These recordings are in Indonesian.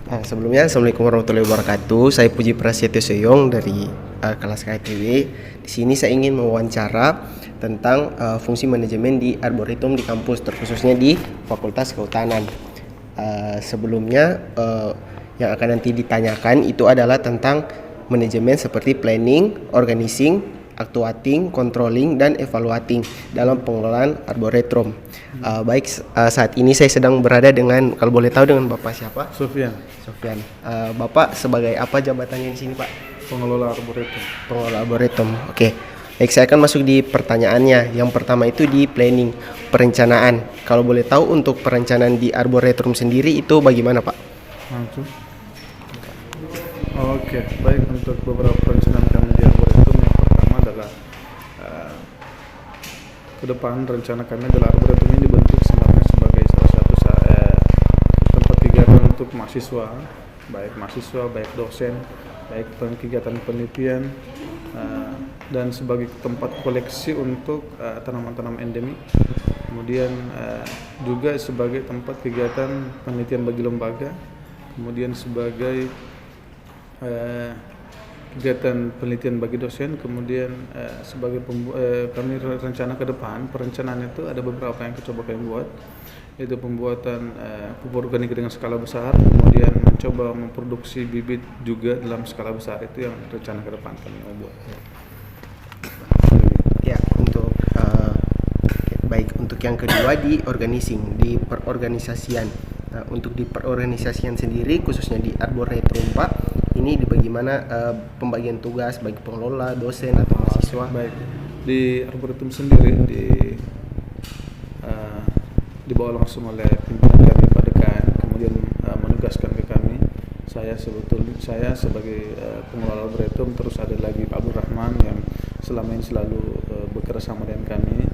Nah, sebelumnya Assalamualaikum warahmatullahi wabarakatuh. Saya Puji Prasetyo Seyong dari kelas KTW. Di sini saya ingin mewawancara tentang fungsi manajemen di arboretum di kampus, terkhususnya di Fakultas Kehutanan. Sebelumnya yang akan nanti ditanyakan itu adalah tentang manajemen seperti planning, organizing, actuating, controlling, dan evaluating dalam pengelolaan arboretum. Saat ini saya sedang berada dengan, kalau boleh tahu, dengan Bapak siapa? Sofyan, Bapak sebagai apa jabatannya di sini, Pak? pengelola arboretum. Pengelola arboretum. Oke. Baik, saya akan masuk di pertanyaannya. Yang pertama itu di planning, perencanaan. Kalau boleh tahu untuk perencanaan di arboretum sendiri itu bagaimana, Pak? Langsung. Oke, baik, untuk beberapa perencanaan kami di arboretum, yang pertama adalah ke depan rencana kami adalah arboretum ini dibentuk sebenarnya sebagai salah satu tempat kegiatan untuk mahasiswa, baik dosen, baik kegiatan penelitian, dan sebagai tempat koleksi untuk tanaman-tanaman endemik. Kemudian juga sebagai tempat kegiatan penelitian bagi lembaga, kemudian sebagai kegiatan penelitian bagi dosen, kemudian sebagai kami rencana ke depan, perencanaan itu ada beberapa yang coba kami buat, yaitu pembuatan pupuk organik dengan skala besar, kemudian mencoba memproduksi bibit juga dalam skala besar. Itu yang rencana ke depan kami mau buat. Ya, untuk yang kedua di organizing, di perorganisasian. Nah, untuk di perorganisasian sendiri, khususnya di arboretum, Pak, ini di bagaimana pembagian tugas bagi pengelola, dosen atau mahasiswa? Baik, di arboretum sendiri dibawa langsung oleh pimpinan kami Pak Dekan, kemudian menugaskan ke kami. Saya sebagai pengelola arboretum, terus ada lagi Pak Abdul Rahman yang selama ini selalu bekerja sama dengan kami.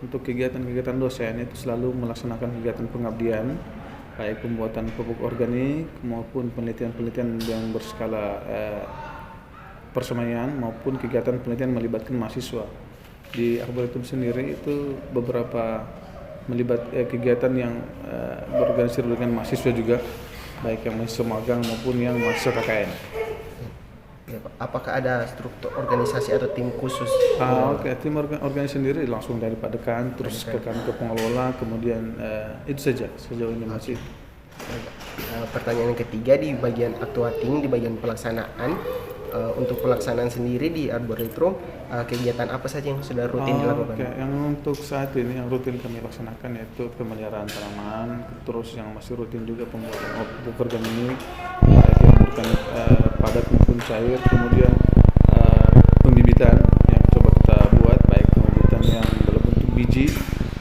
Untuk kegiatan-kegiatan dosen itu selalu melaksanakan kegiatan pengabdian, baik pembuatan pupuk organik maupun penelitian-penelitian yang berskala persemaian maupun kegiatan penelitian melibatkan mahasiswa. Di arboretum sendiri itu beberapa kegiatan yang berorganisir dengan mahasiswa juga, baik yang mahasiswa magang maupun yang mahasiswa KKN. Ya, Pak. Apakah ada struktur organisasi atau tim khusus? Tim organisasi sendiri langsung dari Pak Dekan, terus ke pengelola, kemudian itu saja sejauh ini masih. Pertanyaan yang ketiga di bagian actuating, di bagian pelaksanaan. Untuk pelaksanaan sendiri di arboretum, kegiatan apa saja yang sudah rutin dilakukan? Yang untuk saat ini yang rutin kami laksanakan yaitu pemeliharaan tanaman, terus yang masih rutin juga pembuatan pupuk organik, baik yang organik padat maupun cair, kemudian pembibitan yang coba kita buat, baik pembibitan yang dalam bentuk biji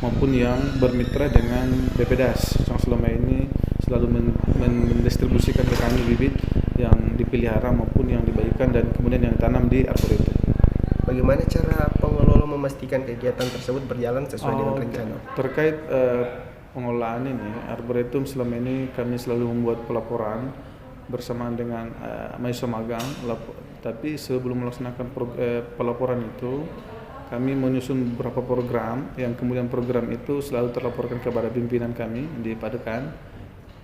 maupun yang bermitra dengan BPDAS yang selama ini selalu mendistribusikan ke kami bibit yang dipelihara maupun yang dibagikan dan kemudian yang ditanam di arboretum. Bagaimana cara pengelola memastikan kegiatan tersebut berjalan sesuai dengan rencana? Terkait pengelolaan ini, arboretum selama ini kami selalu membuat pelaporan bersamaan dengan mahasiswa magang. Tapi sebelum melaksanakan pelaporan itu, kami menyusun beberapa program yang kemudian program itu selalu terlaporkan kepada pimpinan kami di Padekan.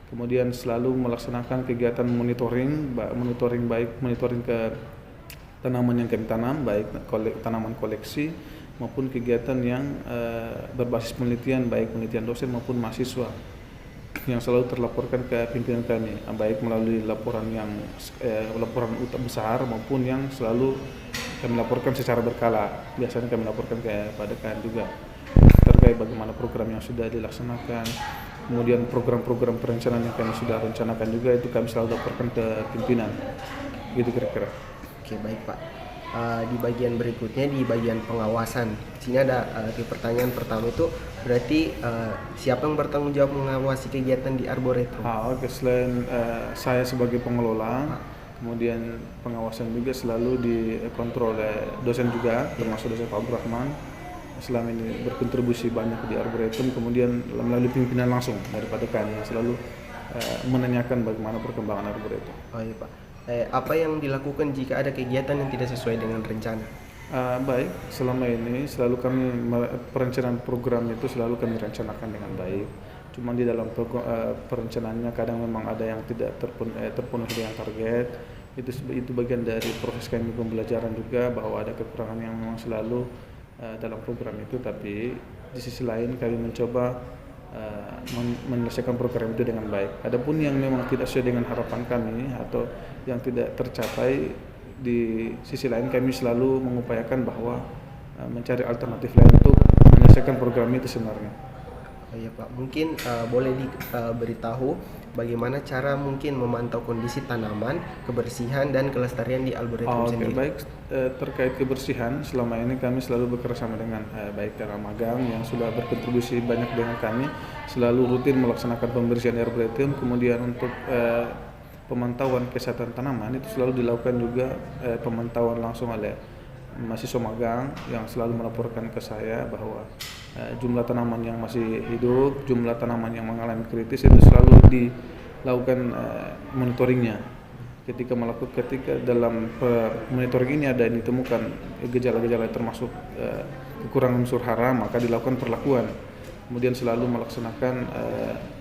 Kemudian selalu melaksanakan kegiatan monitoring ke tanaman yang kami tanam, baik tanaman koleksi maupun kegiatan yang berbasis penelitian, baik penelitian dosen maupun mahasiswa, yang selalu terlaporkan ke pimpinan kami, baik melalui laporan besar maupun yang selalu kami laporkan secara berkala. Biasanya kami laporkan ke Pak Dekan juga terkait bagaimana program yang sudah dilaksanakan. Kemudian program-program perencanaan yang kami sudah rencanakan juga itu kami selalu laporkan ke pimpinan. Gitu kira-kira. Oke, baik, Pak. Di bagian berikutnya, di bagian pengawasan. Di sini ada di pertanyaan pertama itu berarti siapa yang bertanggung jawab mengawasi kegiatan di arboretum? Selain saya sebagai pengelola, kemudian pengawasan juga selalu dikontrol oleh dosen juga, termasuk dosen Pak Abdul Rahman. Selama ini berkontribusi banyak di arboretum, kemudian melalui pimpinan langsung daripada kami yang selalu menanyakan bagaimana perkembangan arboretum. Oh iya, Pak. Apa yang dilakukan jika ada kegiatan yang tidak sesuai dengan rencana? Baik, selama ini selalu kami perencanaan program itu selalu kami rencanakan dengan baik. Cuma di dalam perencanaannya kadang memang ada yang tidak terpenuhi dengan target. Itu bagian dari proses kami pembelajaran juga, bahwa ada kekurangan yang memang selalu dalam program itu. Tapi di sisi lain kami mencoba menyelesaikan program itu dengan baik. Adapun yang memang tidak sesuai dengan harapan kami atau yang tidak tercapai, di sisi lain kami selalu mengupayakan bahwa mencari alternatif lain untuk menyelesaikan program itu sebenarnya. Oh iya Pak, mungkin boleh diberitahu bagaimana cara mungkin memantau kondisi tanaman, kebersihan dan kelestarian di Arboretum sendiri. Baik, terkait kebersihan, selama ini kami selalu bekerjasama dengan baik karena magang yang sudah berkontribusi banyak dengan kami, selalu rutin melaksanakan pembersihan di Arboretum. Kemudian untuk pemantauan kesehatan tanaman itu selalu dilakukan juga pemantauan langsung oleh mahasiswa magang yang selalu melaporkan ke saya bahwa jumlah tanaman yang masih hidup, jumlah tanaman yang mengalami kritis itu selalu dilakukan monitoringnya. Ketika dalam monitoring ini ada ditemukan gejala-gejala termasuk kekurangan unsur hara, maka dilakukan perlakuan. Kemudian selalu melaksanakan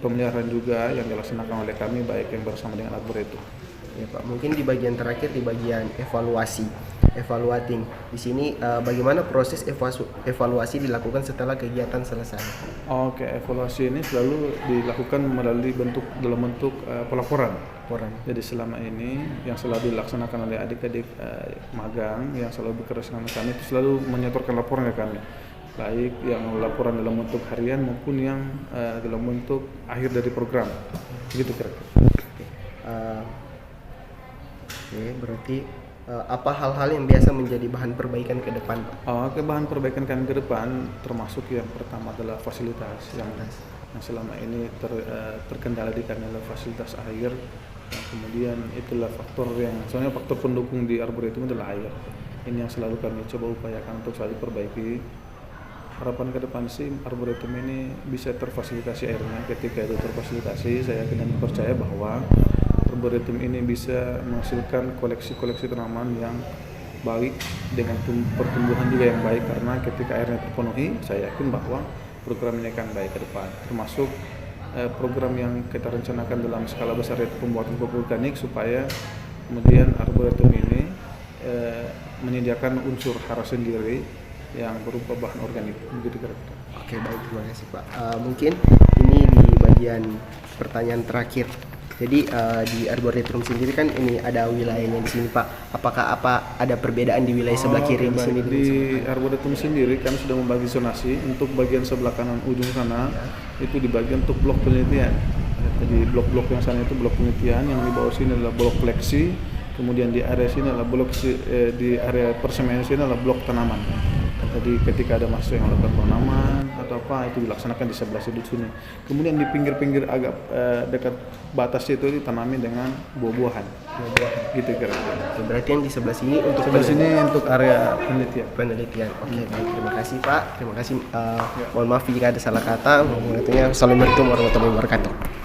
pemeliharaan juga yang dilaksanakan oleh kami baik yang bersama dengan Arboretum. Ya Pak, mungkin di bagian terakhir, di bagian evaluating. Di sini bagaimana proses evaluasi dilakukan setelah kegiatan selesai? Evaluasi ini selalu dilakukan dalam bentuk pelaporan. Jadi selama ini yang selalu dilaksanakan oleh adik-adik magang yang selalu bekerja sama kami itu selalu menyetorkan laporan ke kami, baik yang laporan dalam bentuk harian maupun yang dalam bentuk akhir dari program. Begitu kira-kira. Berarti apa hal-hal yang biasa menjadi bahan perbaikan ke depan, Pak? Bahan perbaikan kami ke depan termasuk yang pertama adalah fasilitas yang selama ini terkendala di kami adalah fasilitas air. Kemudian itulah soalnya faktor pendukung di Arboretum adalah air. Ini yang selalu kami coba upayakan untuk selalu perbaiki. Harapan ke depan sih Arboretum ini bisa terfasilitasi airnya. Ketika itu terfasilitasi, saya yakin dan percaya bahwa Arboretum ini bisa menghasilkan koleksi-koleksi tanaman yang baik dengan pertumbuhan juga yang baik, karena ketika airnya terpenuhi, saya yakin bahwa program ini akan baik ke depan. Termasuk program yang kita rencanakan dalam skala besar yaitu pembuatan pupuk organik, supaya kemudian Arboretum ini menyediakan unsur hara sendiri yang berupa bahan organik. Begitu kira-kira. Oke, baik, terima kasih Pak. Mungkin ini di bagian pertanyaan terakhir. Jadi di Arboretum sendiri kan ini ada wilayahnya di sini Pak. Apakah ada perbedaan di wilayah sebelah kiri di sini? Di Arboretum sendiri kami sudah membagi zonasi. Untuk bagian sebelah kanan ujung sana itu dibagi untuk blok penelitian. Jadi blok-blok yang sana itu blok penelitian, yang di bawah sini adalah blok koleksi. Kemudian di area sini adalah di area persemaian sini adalah blok tanaman. Jadi ketika ada mahasiswa yang melakukan penanaman atau apa, itu dilaksanakan di sebelah sini. Kemudian di pinggir-pinggir agak dekat batas itu ditanami dengan buah-buahan. Gitu kira-kira. Berarti yang di sebelah sini untuk area penelitian. Oke, baik, terima kasih Pak. Terima kasih. Mohon maaf jika ada salah kata. Assalamualaikum warahmatullahi wabarakatuh.